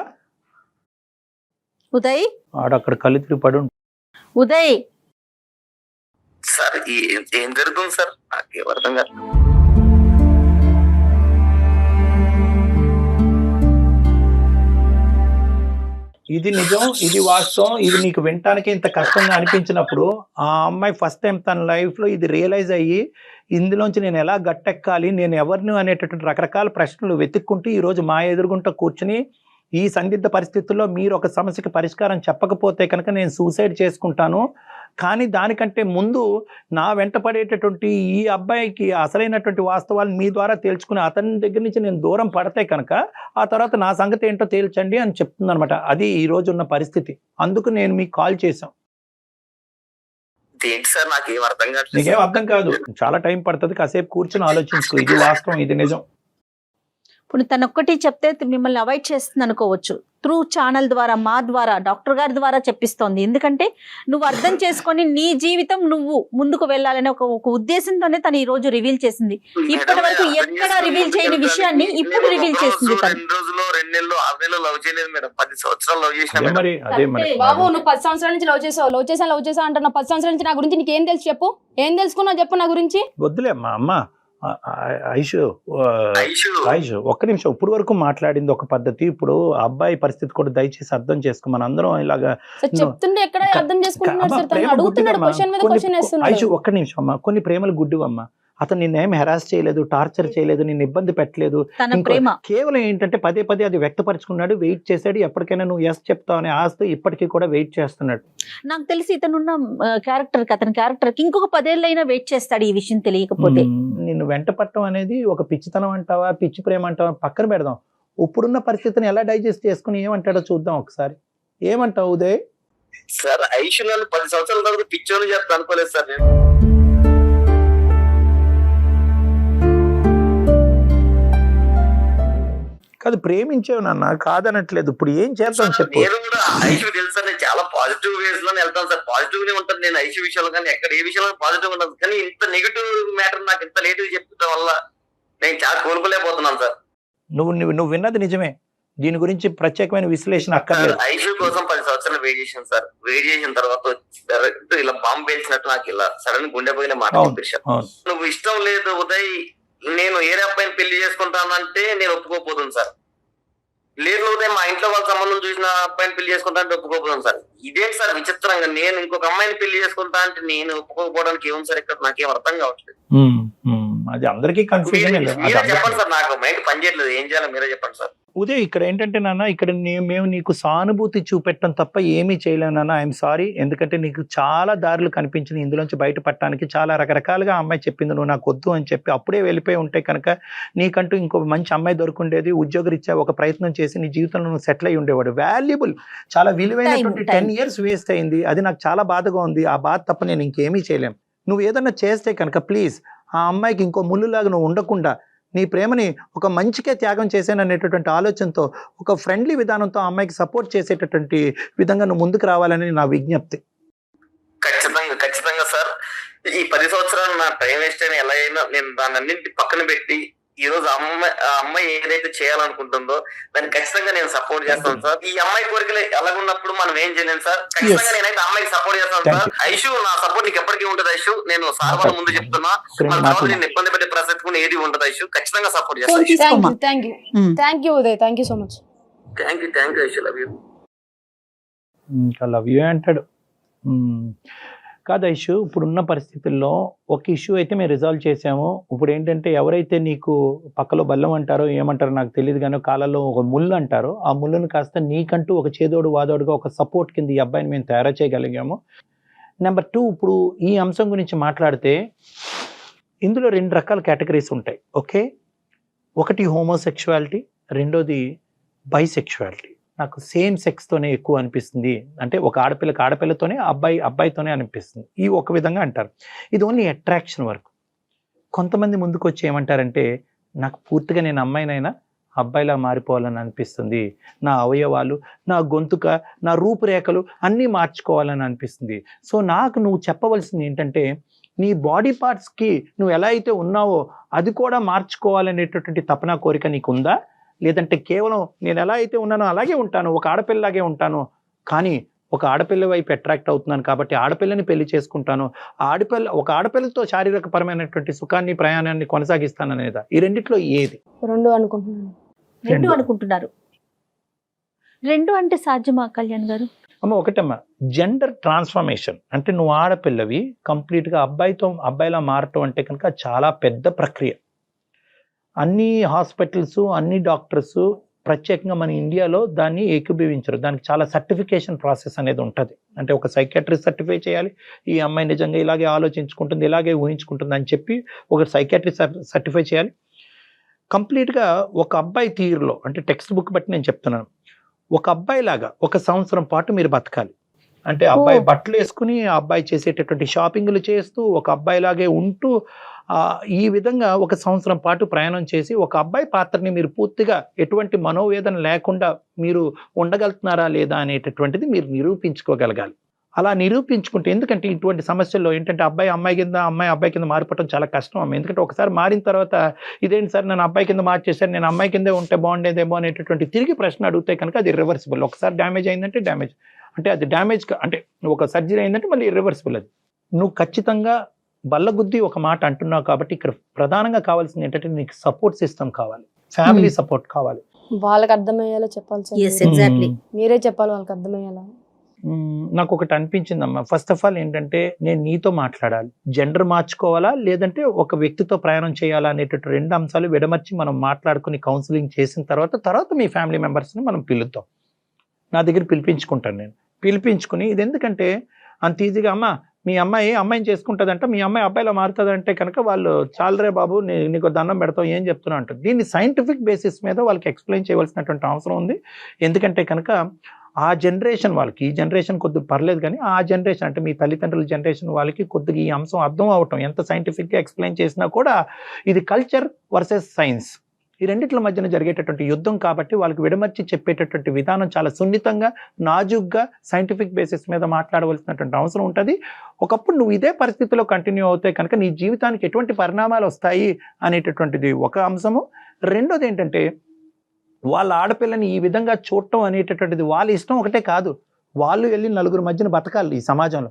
ఉదయ్ ఆడక్కడ కళ్ళు తిరిగి పడు. ఉదయ్ సార్ ఏం జరుగుతుంది సార్ నాకు అర్థం కాదు. ఇది నిజం, ఇది వాస్తవం. ఇది నీకు వినటానికి ఇంత కష్టంగా అనిపించినప్పుడు ఆ అమ్మాయి ఫస్ట్ టైం తన లైఫ్లో ఇది రియలైజ్ అయ్యి ఇందులోంచి నేను ఎలా గట్టెక్కాలి, నేను ఎవరిని అనేటటువంటి రకరకాల ప్రశ్నలు వెతుక్కుంటూ ఈరోజు మా ఎదురుగుంట కూర్చుని ఈ సందిగ్ధ పరిస్థితుల్లో మీరు ఒక సమస్యకి పరిష్కారం చెప్పకపోతే కనుక నేను సూసైడ్ చేసుకుంటాను, కానీ దానికంటే ముందు నా వెంట పడేటటువంటి ఈ అబ్బాయికి అసలైనటువంటి వాస్తవాలు మీ ద్వారా తేల్చుకుని అతని దగ్గర నుంచి నేను దూరం పడితే కనుక ఆ తర్వాత నా సంగతి ఏంటో తేల్చండి అని చెప్తుంది అనమాట. అది ఈ రోజు ఉన్న పరిస్థితి. అందుకు నేను మీకు కాల్ చేశాం. ఏంటి సార్ నాకేం అర్థం కాదు. నీకేం అర్థం కాదు, చాలా టైం పడుతుంది, కాసేపు కూర్చొని ఆలోచించుకో. ఇది వాస్తవం, ఇది నిజం. ఇప్పుడు తనొక్కటి చెప్తే మిమ్మల్ని అవాయిడ్ చేస్తుంది అనుకోవచ్చు. త్రూ ఛానల్ ద్వారా, మా ద్వారా, డాక్టర్ గారి ద్వారా చెప్పిస్తోంది. ఎందుకంటే నువ్వు అర్థం చేసుకొని నీ జీవితం నువ్వు ముందుకు వెళ్ళాలనే ఒక ఉద్దేశంతోనే తను ఈ రోజు రివీల్ చేసింది. ఇప్పటి వరకు ఎక్కడ రివీల్ చేయని విషయాన్ని ఇప్పుడు రివీల్ చేసింది. 2 రోజులు 2 నెలలు 6 నెలలు లవ్ చేయలేదు మేడం. 10 సంవత్సరాలు లవ్ చేసిన. బాబు నువ్వు 10 సంవత్సరాల నుంచి లవ్ చేసా అంటున్నా. 10 సంవత్సరాల నుంచి నా గురించి నీకేం తెలుసు చెప్పు? ఏం తెలుసుకున్నావు చెప్పు నా గురించి. వద్దులే అమ్మ. ఐషు ఒక్క నిమిషం. ఇప్పుడు వరకు మాట్లాడింది ఒక పద్ధతి, ఇప్పుడు అబ్బాయి పరిస్థితి కూడా దయచేసి అర్థం చేసుకో. మన అందరం ఇలాగా చెప్తుంటే ఎక్కడ అర్థం చేసుకుంటున్నాడు. ఐషు ఒక్క నిమిషం అమ్మా. కొన్ని ప్రేమలు గుడ్డివమ్మా. అతను నిన్నేం హెరాస్ చేయలేదు, టార్చర్ చేయలేదు, నిన్ను ఇబ్బంది పెట్టలేదు. కేవలం ఏంటంటే పదే పదే అది వ్యక్తపరుచుకున్నాడు, వెయిట్ చేశాడు. ఎప్పటికైనా నువ్వు ఎస్ చెప్తావు అనే ఆస్తి ఇప్పటికీ కూడా వెయిట్ చేస్తున్నాడు. నాకు తెలిసి ఇతనున్న అతని క్యారెక్టర్ ఇంకొక 10 ఏళ్ళైనా వెయిట్ చేస్తాడు ఈ విషయం తెలియకపోతే. నిన్ను వెంట పట్టడం అనేది ఒక పిచ్చితనం అంటావా, పిచ్చి ప్రేమ అంటావా, పక్కన పెడదాం. ఇప్పుడున్న పరిస్థితిని ఎలా డైజెస్ట్ చేసుకుని ఏమంటాడో చూద్దాం ఒకసారి. ఏమంటావు ఉదయ్? సార్ ఐషు నన్ను 10 సంవత్సరాల తర్వాత పిచ్చోని చెప్తా అనుకోలేదు సార్ నేను. కాదు, ప్రేమించేవు నాన్న, కాదనట్లేదు. ఇప్పుడు ఏం చేద్దాం చెప్పు. నేను కూడా ఐషు తెలుసు సార్, నేను చాలా పాజిటివ్ వేస్ లోనే వెళ్తాను సార్. పాజిటివ్ నే ఉంటాను నేను ఐషు విషయంలో, కానీ ఎక్కడ ఏ విషయంలో పాజిటివ్ ఉండదు. కానీ ఇంత నెగిటివ్ మ్యాటర్ నాకు ఇంత నెగిటివ్ చెప్పడం వల్ల నేను చాలా కోలుకోలేకపోతున్నాను సార్. నువ్వు విన్నది నిజమే. దీని గురించి ప్రత్యేకమైన విశ్లేషణ అక్కర్లేదు. ఐషు కోసం 10 సంవత్సరాలు వెయిట్ చేశాను సార్. వెయిట్ చేసిన తర్వాత ఇలా బాంబు పేల్చినట్టు నాకు ఇలా సడన్ గుండె పోయిన మాట చెప్పేశాను. నువ్వు ఇష్టం లేదు ఉదయ్, నేను ఏరే అబ్బాయిని పెళ్లి చేసుకుంటానంటే నేను ఒప్పుకోపోతుంది సార్. లేదు ఉదయం మా ఇంట్లో వాళ్ళ సంబంధం చూసిన అబ్బాయిని పెళ్లి చేసుకుంటా అంటే ఒప్పుకోపోతుంది సార్. ఇదేంటి సార్ విచిత్రంగా, నేను ఇంకొక అమ్మాయిని పెళ్లి చేసుకుంటా అంటే నేను ఒప్పుకోకపోవడానికి ఏముంది సార్ ఇక్కడ? నాకేం అర్థం కావట్లేదు. అది అందరికీ కన్ఫ్యూజన్. చెప్పండి సార్, నాకు మైండ్ పని చేయట్లేదు, ఏం చేయాలో మీరే చెప్పండి సార్. ఉదయ్ ఇక్కడ ఏంటంటే నాన్న, ఇక్కడ మేము నీకు సానుభూతి చూపెట్టడం తప్ప ఏమీ చేయలేము నాన్న. I'm sorry. ఎందుకంటే నీకు చాలా దారులు కనిపించింది ఇందులోంచి బయటపడటానికి. చాలా రకరకాలుగా అమ్మాయి చెప్పింది, నువ్వు నాకు వద్దు అని చెప్పి అప్పుడే వెళ్ళిపోయి ఉంటే కనుక నీకంటూ ఇంకో మంచి అమ్మాయి దొరుకుండేది. ఉద్యోగరీత్యా ఒక ప్రయత్నం చేసి నీ జీవితంలో నువ్వు సెటిల్ అయ్యి ఉండేవాడు. వాల్యుబుల్, చాలా విలువైనటువంటి 10 years వేస్ట్ అయింది. అది నాకు చాలా బాధగా ఉంది. ఆ బాధ తప్ప నేను ఇంకేమీ చేయలేం. నువ్వు ఏదన్నా చేస్తే కనుక ప్లీజ్ ఆ అమ్మాయికి ఇంకో ముళ్ళులాగా నువ్వు ఉండకుండా నీ ప్రేమని ఒక మంచికే త్యాగం చేశాననేటటువంటి ఆలోచనతో ఒక ఫ్రెండ్లీ విధానంతో ఆ అమ్మాయికి సపోర్ట్ చేసేటటువంటి విధంగా నువ్వు ముందుకు రావాలని నా విజ్ఞప్తి. ఖచ్చితంగా సార్. ఈ 10 సంవత్సరాలు నా టైం వేస్ట్ అయినా ఎలా అయినా నేను దాన్ని అన్నింటి పక్కన పెట్టి ఈ రోజు అమ్మాయి ఏదైతే చేయాలనుకుంటుందో దాన్ని ఖచ్చితంగా నేను సపోర్ట్ చేస్తాను సార్. ఈ అమ్మాయి కోరికలు ఎలాగున్నప్పుడు మనం ఏం చేయలేము సార్. ఖచ్చితంగా నేనైతే అమ్మాయికి సపోర్ట్ చేస్తాను సార్. ఐషు నా సపోర్ట్ నీకు ఎప్పటికీ ఉంటుంది ఐషు. నేను సార్ వాళ్ళ ముందు చెప్తున్నా, నేను ఇబ్బంది పెట్టే ప్రసక్తి కూడా ఏది ఉండదు ఐషు. ఖచ్చితంగా సపోర్ట్ చేస్తాను. Thank you Uday, thank you so much. Thank you Aishu. Love you. Love you అంటాడు. కాదు ఐషు, ఇప్పుడున్న పరిస్థితుల్లో ఒక ఇష్యూ అయితే మేము రిజాల్వ్ చేసాము. ఇప్పుడు ఏంటంటే ఎవరైతే నీకు పక్కలో బల్లం అంటారో ఏమంటారో నాకు తెలియదు, కానీ కాలంలో ఒక ముళ్ళు అంటారో ఆ ముళ్ళను కాస్త నీకంటూ ఒక చేదోడు వాదోడుగా ఒక సపోర్ట్ కింద ఈ అబ్బాయిని మేము తయారు చేయగలిగాము. నెంబర్ 2, ఇప్పుడు ఈ అంశం గురించి మాట్లాడితే ఇందులో 2 రకాల కేటగిరీస్ ఉంటాయి. ఓకే, ఒకటి హోమోసెక్షువాలిటీ, రెండోది బైసెక్షువాలిటీ. నాకు సేమ్ సెక్స్తోనే ఎక్కువ అనిపిస్తుంది, అంటే ఒక ఆడపిల్లకి ఆడపిల్లతోనే, అబ్బాయితోనే అనిపిస్తుంది. ఈ ఒక విధంగా అంటారు. ఇది ఓన్లీ అట్రాక్షన్ వరకు. కొంతమంది ముందుకు వచ్చి ఏమంటారంటే, నాకు పూర్తిగా నేను అమ్మాయినైనా అబ్బాయిలా మారిపోవాలని అనిపిస్తుంది, నా అవయవాలు, నా గొంతుక, నా రూపురేఖలు అన్నీ మార్చుకోవాలని అనిపిస్తుంది. సో నాకు నువ్వు చెప్పవలసింది ఏంటంటే, నీ బాడీ పార్ట్స్కి నువ్వు ఎలా అయితే ఉన్నావో అది కూడా మార్చుకోవాలనేటటువంటి తపన, కోరిక నీకు ఉందా? లేదంటే కేవలం నేను ఎలా అయితే ఉన్నానో అలాగే ఉంటాను, ఒక ఆడపిల్లలాగే ఉంటాను, కానీ ఒక ఆడపిల్ల వైపు అట్రాక్ట్ అవుతున్నాను కాబట్టి ఆడపిల్లని పెళ్లి చేసుకుంటాను, ఒక ఆడపిల్లతో శారీరక పరమైనటువంటి సుఖాన్ని, ప్రయాణాన్ని కొనసాగిస్తాను అనేదా? ఈ రెండిట్లో ఏది? రెండు అనుకుంటున్నాను. రెండు అనుకుంటున్నారు. రెండు అంటే సాధ్యమా కళ్యాణ్ గారు? అమ్మ ఒకటమ్మా, జెండర్ ట్రాన్స్ఫర్మేషన్ అంటే నువ్వు ఆడపిల్లవి కంప్లీట్గా అబ్బాయిలా మారటం అంటే కనుక చాలా పెద్ద ప్రక్రియ. అన్ని హాస్పిటల్స్, అన్ని డాక్టర్స్, ప్రత్యేకంగా మన ఇండియాలో దాన్ని ఏకీభవించరు. దానికి చాలా సర్టిఫికేషన్ ప్రాసెస్ అనేది ఉంటుంది. అంటే ఒక సైకాట్రిస్ట్ సర్టిఫై చేయాలి, ఈ అమ్మాయి నిజంగా ఇలాగే ఆలోచించుకుంటుంది, ఇలాగే ఊహించుకుంటుంది అని చెప్పి ఒక సైకాట్రిస్ట్ సర్టిఫై చేయాలి. కంప్లీట్గా ఒక అబ్బాయి తీరులో, అంటే టెక్స్ట్ బుక్ బట్టి నేను చెప్తున్నాను, ఒక అబ్బాయి లాగా 1 సంవత్సరం పాటు మీరు బతకాలి. అంటే అబ్బాయి బట్టలు వేసుకుని, ఆ అబ్బాయి చేసేటటువంటి షాపింగ్లు చేస్తూ, ఒక అబ్బాయి లాగే ఉంటూ, ఈ విధంగా 1 సంవత్సరం పాటు ప్రయాణం చేసి ఒక అబ్బాయి పాత్రని మీరు పూర్తిగా ఎటువంటి మనోవేదన లేకుండా మీరు ఉండగలుగుతున్నారా లేదా అనేటటువంటిది మీరు నిరూపించుకోగలగాలి. అలా నిరూపించుకుంటే, ఎందుకంటే ఇటువంటి సమస్యల్లో ఏంటంటే అమ్మాయి కింద, అబ్బాయి కింద మారిపోవడం చాలా కష్టం అమ్మ. ఎందుకంటే ఒకసారి మారిన తర్వాత ఇదేంటి సార్ నన్ను అబ్బాయి కింద మార్చేశారు, నేను అమ్మాయి కిందే ఉంటే బాగుండేదేమో అనేటటువంటి తిరిగి ప్రశ్న అడిగితే కనుక అది ఇర్రివర్సిబుల్. ఒకసారి డ్యామేజ్ అయిందంటే డ్యామేజ్, అంటే అది డ్యామేజ్, అంటే ఒక సర్జరీ అయిందంటే మళ్ళీ ఇర్రివర్సిబుల్. అది నువ్వు ఖచ్చితంగా బల్లగుద్ది ఒక మాట అంటున్నావు కాబట్టి ఇక్కడ ప్రధానంగా కావాల్సింది ఏంటంటే నీకు సపోర్ట్ సిస్టమ్ కావాలి, ఫ్యామిలీ సపోర్ట్ కావాలి. వాళ్ళకి అర్థమయ్యేలా చెప్పాలి సార్. మీరే చెప్పాలి వాళ్ళకి అర్థమయ్యేలా. నాకు ఒకటి అనిపించిందమ్మా, ఫస్ట్ ఆఫ్ ఆల్ ఏంటంటే నేను నీతో మాట్లాడాలి, జెండర్ మార్చుకోవాలా లేదంటే ఒక వ్యక్తితో ప్రయాణం చేయాలా అనేటటువంటి 2 అంశాలు విడమర్చి మనం మాట్లాడుకుని కౌన్సిలింగ్ చేసిన తర్వాత మీ ఫ్యామిలీ మెంబర్స్ని మనం పిలుద్దాం. నా దగ్గర పిలిపించుకుంటాను, నేను పిలిపించుకుని, ఇది ఎందుకంటే అంత ఈజీగా అమ్మ మీ అమ్మాయిని చేసుకుంటుందంట, మీ అమ్మాయి అబ్బాయిలో మారుతుందంటే కనుక వాళ్ళు చాలరే బాబు నీకు దండం పెడతాం ఏం చెప్తున్నావు అంటారు. దీన్ని సైంటిఫిక్ బేసిస్ మీద వాళ్ళకి ఎక్స్ప్లెయిన్ చేయవలసినటువంటి అవసరం ఉంది. ఎందుకంటే కనుక ఆ జనరేషన్ వాళ్ళకి, ఈ జనరేషన్ కొద్దిగా పర్లేదు కానీ ఆ జనరేషన్ అంటే మీ తల్లిదండ్రుల జనరేషన్ వాళ్ళకి కొద్దిగా ఈ అంశం అర్థం అవటం, ఎంత సైంటిఫిక్గా ఎక్స్ప్లెయిన్ చేసినా కూడా ఇది కల్చర్ వర్సెస్ సైన్స్, ఈ రెండిట్ల మధ్యన జరిగేటటువంటి యుద్ధం కాబట్టి వాళ్ళకి విడమర్చి చెప్పేటటువంటి విధానం చాలా సున్నితంగా, నాజుగ్గా, సైంటిఫిక్ బేసిస్ మీద మాట్లాడవలసినటువంటి అవసరం ఉంటుంది. ఒకప్పుడు నువ్వు ఇదే పరిస్థితిలో కంటిన్యూ అవుతే కనుక నీ జీవితానికి ఎటువంటి పరిణామాలు వస్తాయి అనేటటువంటిది ఒక అంశము. రెండోది ఏంటంటే వాళ్ళ ఆడపిల్లని ఈ విధంగా చూడటం అనేటటువంటిది వాళ్ళ ఇష్టం ఒకటే కాదు, వాళ్ళు వెళ్ళి నలుగురు మధ్యన బతకాలి ఈ సమాజంలో,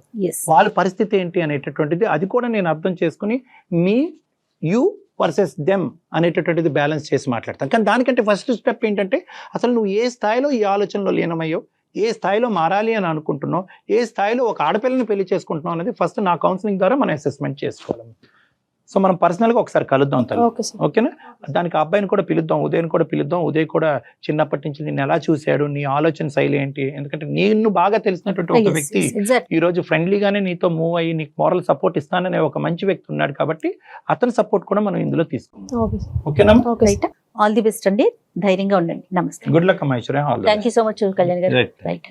వాళ్ళ పరిస్థితి ఏంటి అనేటటువంటిది అది కూడా నేను అర్థం చేసుకుని యూ వర్సెస్ దెమ్ అనేటటువంటిది బ్యాలెన్స్ చేసి మాట్లాడతాను. కానీ దానికంటే ఫస్ట్ స్టెప్ ఏంటంటే అసలు నువ్వు ఏ స్థాయిలో ఈ ఆలోచనలో లీనమయ్యో, ఏ స్థాయిలో మారాలి అని అనుకుంటున్నావు, ఏ స్థాయిలో ఒక ఆడపిల్లని పెళ్లి చేసుకుంటున్నావు అనేది ఫస్ట్ నా కౌన్సిలింగ్ ద్వారా మనం అసెస్మెంట్ చేసుకోవాలి. సో మనం పర్సనల్గా ఒకసారి కలుద్దాం తల్లి, ఓకేనా? దానికి అబ్బాయిని కూడా పిలుద్దాం, ఉదయ్ని కూడా పిలుద్దాం. ఉదయ్ కూడా చిన్నప్పటి నుంచి నిన్ను ఎలా చూశాడు, నీ ఆలోచన శైలి ఏంటి, ఎందుకంటే నిన్ను బాగా తెలిసినటువంటి ఒక వ్యక్తి ఈ రోజు ఫ్రెండ్లీగానే నీతో మూవ్ అయ్యి నీకు మోరల్ సపోర్ట్ ఇస్తాననే ఒక మంచి వ్యక్తి ఉన్నాడు కాబట్టి అతని సపోర్ట్ కూడా మనం ఇందులో తీసుకుంటాం. ఓకేనా? ఆల్ ది బెస్ట్ అండి, ధైర్యంగా ఉండండి. నమస్తే. గుడ్ లక్ అమ్మా. Thank you so much Kalyan గారు. రైట్.